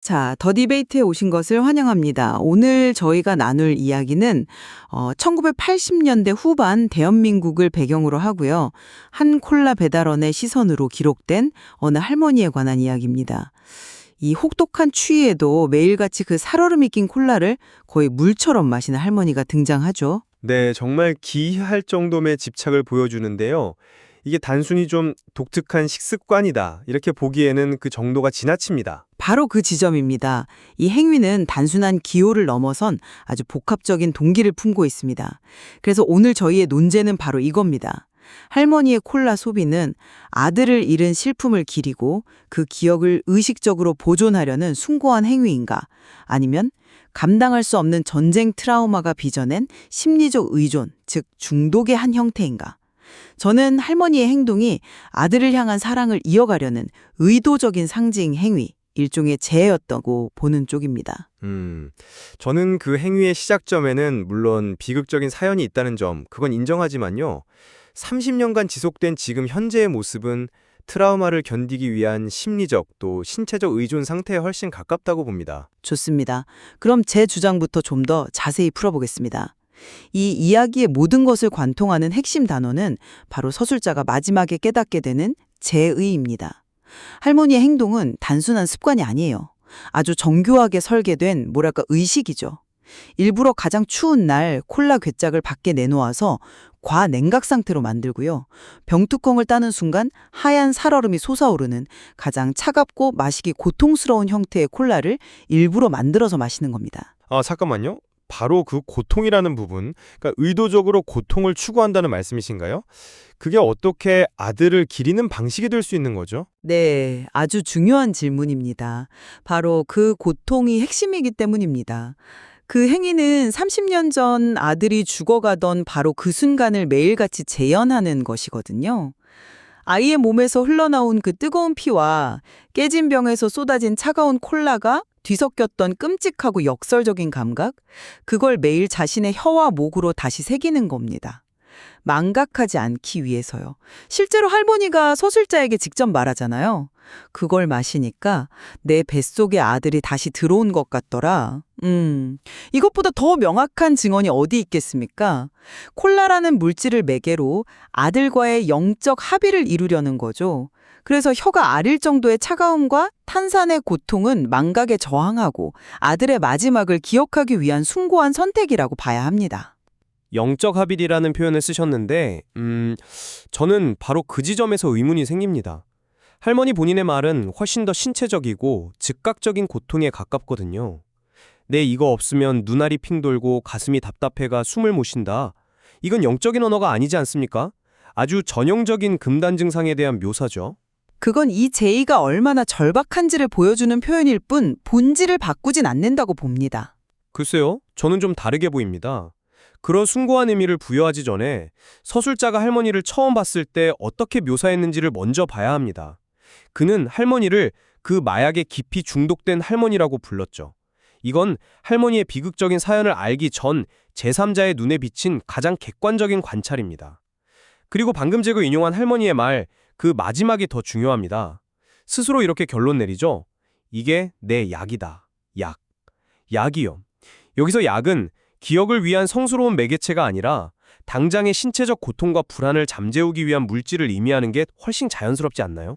자, 더 디베이트에 오신 것을 환영합니다. 오늘 저희가 나눌 이야기는 1980년대 후반 대한민국을 배경으로 하고요. 한 콜라 배달원의 시선으로 기록된 어느 할머니에 관한 이야기입니다. 이 혹독한 추위에도 매일같이 그 살얼음이 낀 콜라를 거의 물처럼 마시는 할머니가 등장하죠. 네, 정말 기이할 정도의 집착을 보여주는데요. 이게 단순히 좀 독특한 식습관이다, 이렇게 보기에는 그 정도가 지나칩니다. 바로 그 지점입니다. 이 행위는 단순한 기호를 넘어선 아주 복합적인 동기를 품고 있습니다. 그래서 오늘 저희의 논제는 바로 이겁니다. 할머니의 콜라 소비는 아들을 잃은 슬픔을 기리고 그 기억을 의식적으로 보존하려는 숭고한 행위인가? 아니면 감당할 수 없는 전쟁 트라우마가 빚어낸 심리적 의존, 즉 중독의 한 형태인가? 저는 할머니의 행동이 아들을 향한 사랑을 이어가려는 의도적인 상징 행위, 일종의 재해였다고 보는 쪽입니다. 저는 그 행위의 시작점에는 물론 비극적인 사연이 있다는 점, 그건 인정하지만요. 30년간 지속된 지금 현재의 모습은 트라우마를 견디기 위한 심리적 또 신체적 의존 상태에 훨씬 가깝다고 봅니다. 좋습니다. 그럼 제 주장부터 좀 더 자세히 풀어보겠습니다. 이 이야기의 모든 것을 관통하는 핵심 단어는 바로 서술자가 마지막에 깨닫게 되는 재의입니다. 할머니의 행동은 단순한 습관이 아니에요. 아주 정교하게 설계된 의식이죠. 일부러 가장 추운 날 콜라 괴짝을 밖에 내놓아서 과냉각 상태로 만들고요. 병뚜껑을 따는 순간 하얀 살얼음이 솟아오르는 가장 차갑고 마시기 고통스러운 형태의 콜라를 일부러 만들어서 마시는 겁니다. 아, 잠깐만요. 바로 그 고통이라는 부분, 그러니까 의도적으로 고통을 추구한다는 말씀이신가요? 그게 어떻게 아들을 기리는 방식이 될 수 있는 거죠? 네, 아주 중요한 질문입니다. 바로 그 고통이 핵심이기 때문입니다. 그 행위는 30년 전 아들이 죽어가던 바로 그 순간을 매일같이 재현하는 것이거든요. 아이의 몸에서 흘러나온 그 뜨거운 피와 깨진 병에서 쏟아진 차가운 콜라가 뒤섞였던 끔찍하고 역설적인 감각, 그걸 매일 자신의 혀와 목으로 다시 새기는 겁니다. 망각하지 않기 위해서요. 실제로 할머니가 서술자에게 직접 말하잖아요. 그걸 마시니까 내 뱃속에 아들이 다시 들어온 것 같더라. 이것보다 더 명확한 증언이 어디 있겠습니까? 콜라라는 물질을 매개로 아들과의 영적 합의를 이루려는 거죠. 그래서 혀가 아릴 정도의 차가움과 탄산의 고통은 망각에 저항하고 아들의 마지막을 기억하기 위한 숭고한 선택이라고 봐야 합니다. 영적 합일이라는 표현을 쓰셨는데, 저는 바로 그 지점에서 의문이 생깁니다. 할머니 본인의 말은 훨씬 더 신체적이고 즉각적인 고통에 가깝거든요. 내 이거 없으면 눈알이 핑 돌고 가슴이 답답해가 숨을 못 쉰다. 이건 영적인 언어가 아니지 않습니까? 아주 전형적인 금단 증상에 대한 묘사죠. 그건 이 제의가 얼마나 절박한지를 보여주는 표현일 뿐 본질을 바꾸진 않는다고 봅니다. 글쎄요, 저는 좀 다르게 보입니다. 그런 숭고한 의미를 부여하기 전에 서술자가 할머니를 처음 봤을 때 어떻게 묘사했는지를 먼저 봐야 합니다. 그는 할머니를 그 마약에 깊이 중독된 할머니라고 불렀죠. 이건 할머니의 비극적인 사연을 알기 전 제3자의 눈에 비친 가장 객관적인 관찰입니다. 그리고 방금 제가 인용한 할머니의 말, 그 마지막이 더 중요합니다. 스스로 이렇게 결론 내리죠. 이게 내 약이다. 약. 약이요. 여기서 약은 기억을 위한 성스러운 매개체가 아니라 당장의 신체적 고통과 불안을 잠재우기 위한 물질을 의미하는 게 훨씬 자연스럽지 않나요?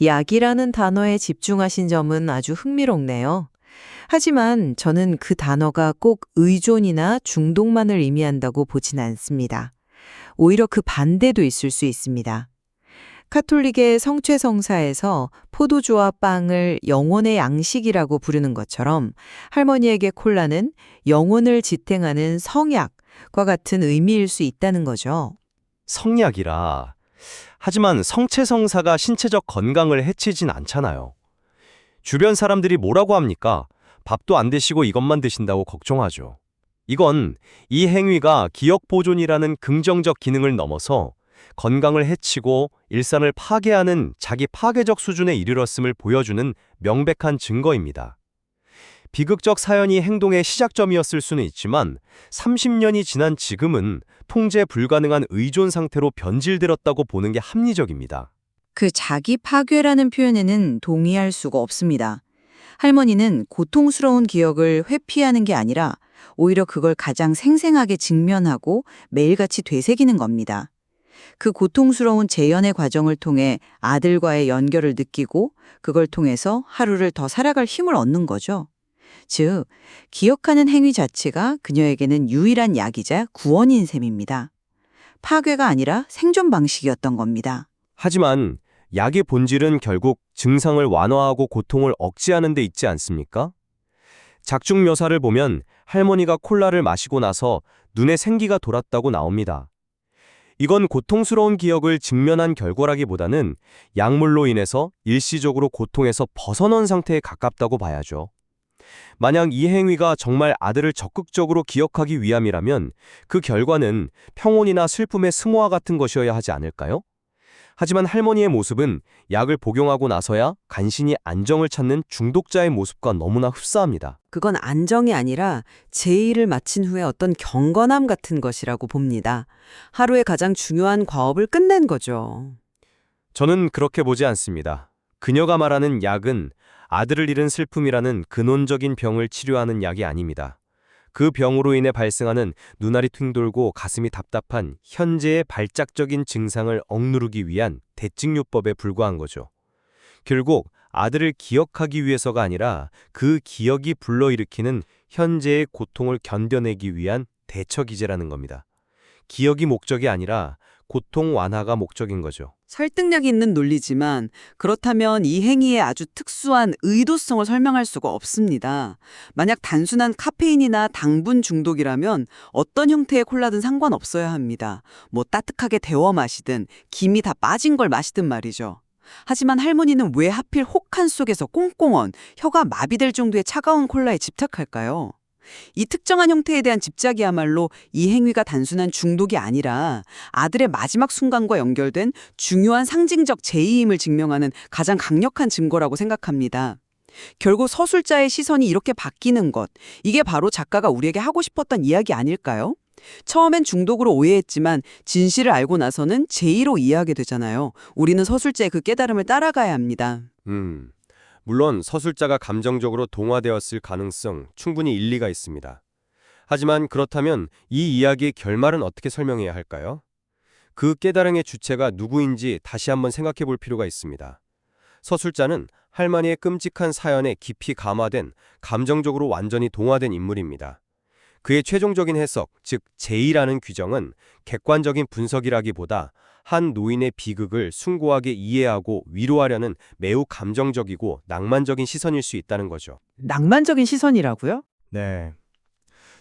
약이라는 단어에 집중하신 점은 아주 흥미롭네요. 하지만 저는 그 단어가 꼭 의존이나 중독만을 의미한다고 보진 않습니다. 오히려 그 반대도 있을 수 있습니다. 카톨릭의 성취성사에서 포도주와 빵을 영혼의 양식이라고 부르는 것처럼 할머니에게 콜라는 영혼을 지탱하는 성약과 같은 의미일 수 있다는 거죠. 성약이라. 하지만 성체성사가 신체적 건강을 해치진 않잖아요. 주변 사람들이 뭐라고 합니까? 밥도 안 드시고 이것만 드신다고 걱정하죠. 이건 이 행위가 기억 보존이라는 긍정적 기능을 넘어서 건강을 해치고 일상을 파괴하는 자기 파괴적 수준에 이르렀음을 보여주는 명백한 증거입니다. 비극적 사연이 행동의 시작점이었을 수는 있지만 30년이 지난 지금은 통제 불가능한 의존 상태로 변질되었다고 보는 게 합리적입니다. 그 자기 파괴라는 표현에는 동의할 수가 없습니다. 할머니는 고통스러운 기억을 회피하는 게 아니라 오히려 그걸 가장 생생하게 직면하고 매일같이 되새기는 겁니다. 그 고통스러운 재연의 과정을 통해 아들과의 연결을 느끼고 그걸 통해서 하루를 더 살아갈 힘을 얻는 거죠. 즉, 기억하는 행위 자체가 그녀에게는 유일한 약이자 구원인 셈입니다. 파괴가 아니라 생존 방식이었던 겁니다. 하지만 약의 본질은 결국 증상을 완화하고 고통을 억제하는 데 있지 않습니까? 작중 묘사를 보면 할머니가 콜라를 마시고 나서 눈에 생기가 돌았다고 나옵니다. 이건 고통스러운 기억을 직면한 결과라기보다는 약물로 인해서 일시적으로 고통에서 벗어난 상태에 가깝다고 봐야죠. 만약 이 행위가 정말 아들을 적극적으로 기억하기 위함이라면 그 결과는 평온이나 슬픔의 승화와 같은 것이어야 하지 않을까요? 하지만 할머니의 모습은 약을 복용하고 나서야 간신히 안정을 찾는 중독자의 모습과 너무나 흡사합니다. 그건 안정이 아니라 제2를 마친 후에 어떤 경건함 같은 것이라고 봅니다. 하루의 가장 중요한 과업을 끝낸 거죠. 저는 그렇게 보지 않습니다. 그녀가 말하는 약은 아들을 잃은 슬픔이라는 근원적인 병을 치료하는 약이 아닙니다. 그 병으로 인해 발생하는 눈알이 퀭돌고 가슴이 답답한 현재의 발작적인 증상을 억누르기 위한 대증요법에 불과한 거죠. 결국 아들을 기억하기 위해서가 아니라 그 기억이 불러일으키는 현재의 고통을 견뎌내기 위한 대처기제라는 겁니다. 기억이 목적이 아니라 고통 완화가 목적인 거죠. 설득력이 있는 논리지만 그렇다면 이 행위의 아주 특수한 의도성을 설명할 수가 없습니다. 만약 단순한 카페인이나 당분 중독이라면 어떤 형태의 콜라든 상관없어야 합니다. 뭐 따뜻하게 데워 마시든 김이 다 빠진 걸 마시든 말이죠. 하지만 할머니는 왜 하필 혹한 속에서 꽁꽁언 혀가 마비될 정도의 차가운 콜라에 집착할까요? 이 특정한 형태에 대한 집착이야말로 이 행위가 단순한 중독이 아니라 아들의 마지막 순간과 연결된 중요한 상징적 제의임을 증명하는 가장 강력한 증거라고 생각합니다. 결국 서술자의 시선이 이렇게 바뀌는 것, 이게 바로 작가가 우리에게 하고 싶었던 이야기 아닐까요? 처음엔 중독으로 오해했지만 진실을 알고 나서는 제의로 이해하게 되잖아요. 우리는 서술자의 그 깨달음을 따라가야 합니다. 물론 서술자가 감정적으로 동화되었을 가능성 충분히 일리가 있습니다. 하지만 그렇다면 이 이야기의 결말은 어떻게 설명해야 할까요? 그 깨달음의 주체가 누구인지 다시 한번 생각해 볼 필요가 있습니다. 서술자는 할머니의 끔찍한 사연에 깊이 감화된, 감정적으로 완전히 동화된 인물입니다. 그의 최종적인 해석, 즉 제의라는 규정은 객관적인 분석이라기보다 한 노인의 비극을 숭고하게 이해하고 위로하려는 매우 감정적이고 낭만적인 시선일 수 있다는 거죠. 낭만적인 시선이라고요? 네.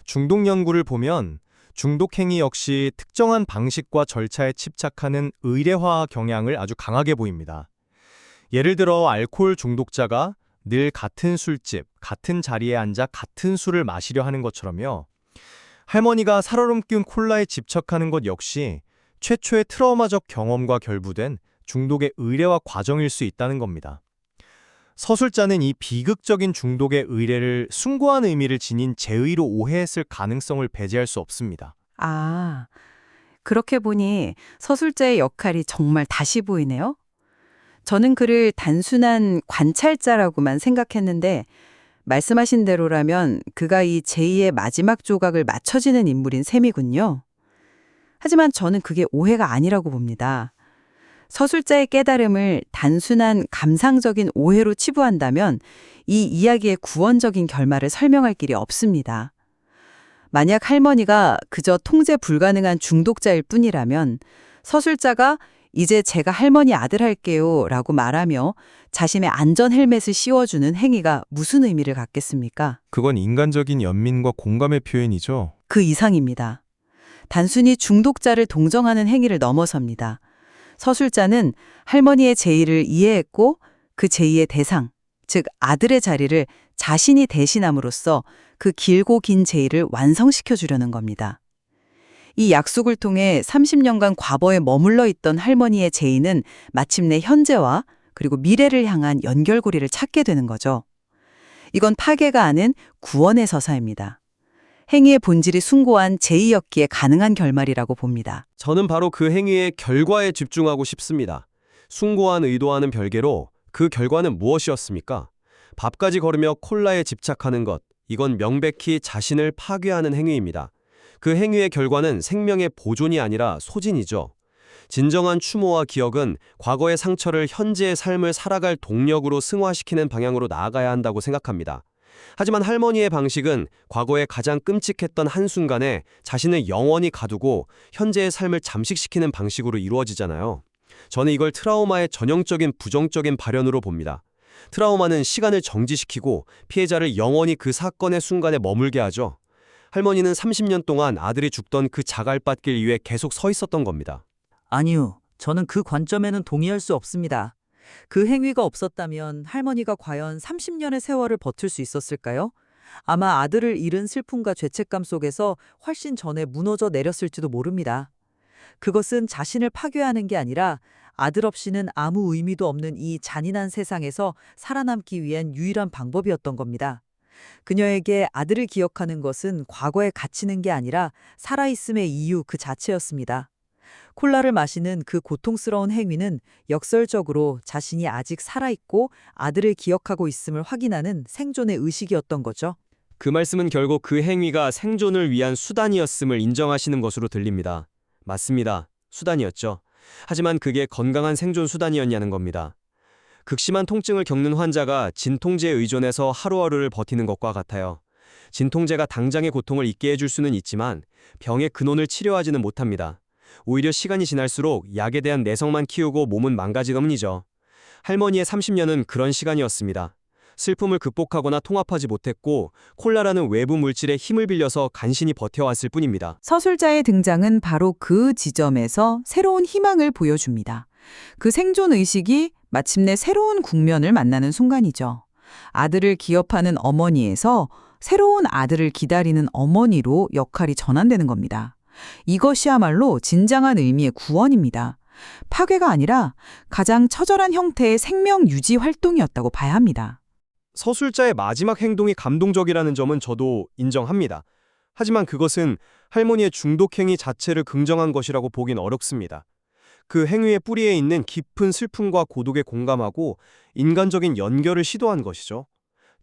중독 연구를 보면 중독 행위 역시 특정한 방식과 절차에 집착하는 의례화 경향을 아주 강하게 보입니다. 예를 들어 알코올 중독자가 늘 같은 술집, 같은 자리에 앉아 같은 술을 마시려 하는 것처럼요. 할머니가 살얼음꾼 콜라에 집착하는 것 역시 최초의 트라우마적 경험과 결부된 중독의 의례화 과정일 수 있다는 겁니다. 서술자는 이 비극적인 중독의 의례를 숭고한 의미를 지닌 제의로 오해했을 가능성을 배제할 수 없습니다. 아, 그렇게 보니 서술자의 역할이 정말 다시 보이네요. 저는 그를 단순한 관찰자라고만 생각했는데 말씀하신 대로라면 그가 이 제2의 마지막 조각을 맞춰지는 인물인 셈이군요. 하지만 저는 그게 오해가 아니라고 봅니다. 서술자의 깨달음을 단순한 감상적인 오해로 치부한다면 이 이야기의 구원적인 결말을 설명할 길이 없습니다. 만약 할머니가 그저 통제 불가능한 중독자일 뿐이라면 서술자가 이제 제가 할머니 아들 할게요 라고 말하며 자신의 안전 헬멧을 씌워주는 행위가 무슨 의미를 갖겠습니까? 그건 인간적인 연민과 공감의 표현이죠. 그 이상입니다. 단순히 중독자를 동정하는 행위를 넘어섭니다. 서술자는 할머니의 제의를 이해했고 그 제의의 대상, 즉 아들의 자리를 자신이 대신함으로써 그 길고 긴 제의를 완성시켜 주려는 겁니다. 이 약속을 통해 30년간 과거에 머물러 있던 할머니의 제의는 마침내 현재와 그리고 미래를 향한 연결고리를 찾게 되는 거죠. 이건 파괴가 아닌 구원의 서사입니다. 행위의 본질이 숭고한 제의였기에 가능한 결말이라고 봅니다. 저는 바로 그 행위의 결과에 집중하고 싶습니다. 숭고한 의도와는 별개로 그 결과는 무엇이었습니까? 밥까지 거르며 콜라에 집착하는 것, 이건 명백히 자신을 파괴하는 행위입니다. 그 행위의 결과는 생명의 보존이 아니라 소진이죠. 진정한 추모와 기억은 과거의 상처를 현재의 삶을 살아갈 동력으로 승화시키는 방향으로 나아가야 한다고 생각합니다. 하지만 할머니의 방식은 과거의 가장 끔찍했던 한순간에 자신을 영원히 가두고 현재의 삶을 잠식시키는 방식으로 이루어지잖아요. 저는 이걸 트라우마의 전형적인 부정적인 발현으로 봅니다. 트라우마는 시간을 정지시키고 피해자를 영원히 그 사건의 순간에 머물게 하죠. 할머니는 30년 동안 아들이 죽던 그 자갈밭길 위에 계속 서 있었던 겁니다. 아니요. 저는 그 관점에는 동의할 수 없습니다. 그 행위가 없었다면 할머니가 과연 30년의 세월을 버틸 수 있었을까요? 아마 아들을 잃은 슬픔과 죄책감 속에서 훨씬 전에 무너져 내렸을지도 모릅니다. 그것은 자신을 파괴하는 게 아니라 아들 없이는 아무 의미도 없는 이 잔인한 세상에서 살아남기 위한 유일한 방법이었던 겁니다. 그녀에게 아들을 기억하는 것은 과거에 갇히는 게 아니라 살아있음의 이유 그 자체였습니다. 콜라를 마시는 그 고통스러운 행위는 역설적으로 자신이 아직 살아있고 아들을 기억하고 있음을 확인하는 생존의 의식이었던 거죠. 그 말씀은 결국 그 행위가 생존을 위한 수단이었음을 인정하시는 것으로 들립니다. 맞습니다. 수단이었죠. 하지만 그게 건강한 생존 수단이었냐는 겁니다. 극심한 통증을 겪는 환자가 진통제에 의존해서 하루하루를 버티는 것과 같아요. 진통제가 당장의 고통을 잊게 해줄 수는 있지만 병의 근원을 치료하지는 못합니다. 오히려 시간이 지날수록 약에 대한 내성만 키우고 몸은 망가지더문이죠. 할머니의 30년은 그런 시간이었습니다. 슬픔을 극복하거나 통합하지 못했고 콜라라는 외부 물질의 힘을 빌려서 간신히 버텨왔을 뿐입니다. 서술자의 등장은 바로 그 지점에서 새로운 희망을 보여줍니다. 그 생존 의식이 마침내 새로운 국면을 만나는 순간이죠. 아들을 기업하는 어머니에서 새로운 아들을 기다리는 어머니로 역할이 전환되는 겁니다. 이것이야말로 진정한 의미의 구원입니다. 파괴가 아니라 가장 처절한 형태의 생명 유지 활동이었다고 봐야 합니다. 서술자의 마지막 행동이 감동적이라는 점은 저도 인정합니다. 하지만 그것은 할머니의 중독 행위 자체를 긍정한 것이라고 보긴 어렵습니다. 그 행위의 뿌리에 있는 깊은 슬픔과 고독에 공감하고 인간적인 연결을 시도한 것이죠.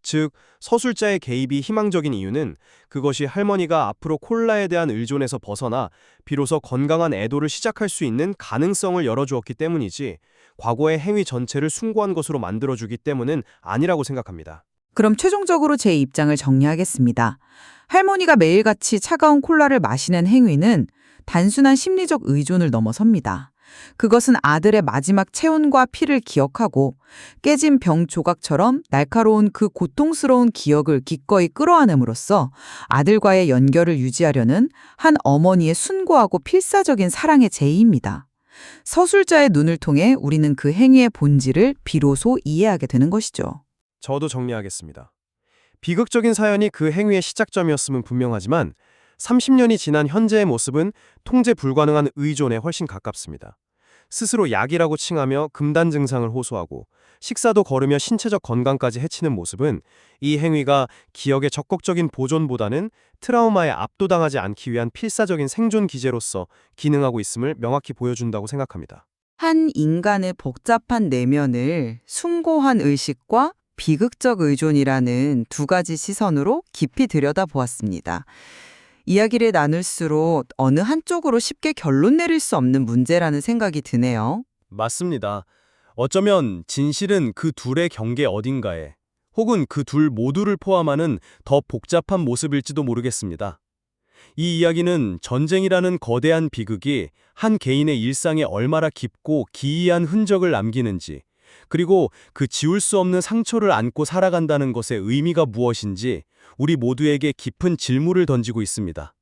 즉, 서술자의 개입이 희망적인 이유는 그것이 할머니가 앞으로 콜라에 대한 의존에서 벗어나 비로소 건강한 애도를 시작할 수 있는 가능성을 열어주었기 때문이지 과거의 행위 전체를 숭고한 것으로 만들어주기 때문은 아니라고 생각합니다. 그럼 최종적으로 제 입장을 정리하겠습니다. 할머니가 매일같이 차가운 콜라를 마시는 행위는 단순한 심리적 의존을 넘어섭니다. 그것은 아들의 마지막 체온과 피를 기억하고 깨진 병 조각처럼 날카로운 그 고통스러운 기억을 기꺼이 끌어안음으로써 아들과의 연결을 유지하려는 한 어머니의 순고하고 필사적인 사랑의 제의입니다. 서술자의 눈을 통해 우리는 그 행위의 본질을 비로소 이해하게 되는 것이죠. 저도 정리하겠습니다. 비극적인 사연이 그 행위의 시작점이었음은 분명하지만 30년이 지난 현재의 모습은 통제 불가능한 의존에 훨씬 가깝습니다. 스스로 약이라고 칭하며 금단 증상을 호소하고 식사도 거르며 신체적 건강까지 해치는 모습은 이 행위가 기억의 적극적인 보존보다는 트라우마에 압도당하지 않기 위한 필사적인 생존 기제로서 기능하고 있음을 명확히 보여준다고 생각합니다. 한 인간의 복잡한 내면을 숭고한 의식과 비극적 의존이라는 두 가지 시선으로 깊이 들여다보았습니다. 이야기를 나눌수록 어느 한쪽으로 쉽게 결론 내릴 수 없는 문제라는 생각이 드네요. 맞습니다. 어쩌면 진실은 그 둘의 경계 어딘가에 혹은 그 둘 모두를 포함하는 더 복잡한 모습일지도 모르겠습니다. 이 이야기는 전쟁이라는 거대한 비극이 한 개인의 일상에 얼마나 깊고 기이한 흔적을 남기는지, 그리고 그 지울 수 없는 상처를 안고 살아간다는 것의 의미가 무엇인지 우리 모두에게 깊은 질문을 던지고 있습니다.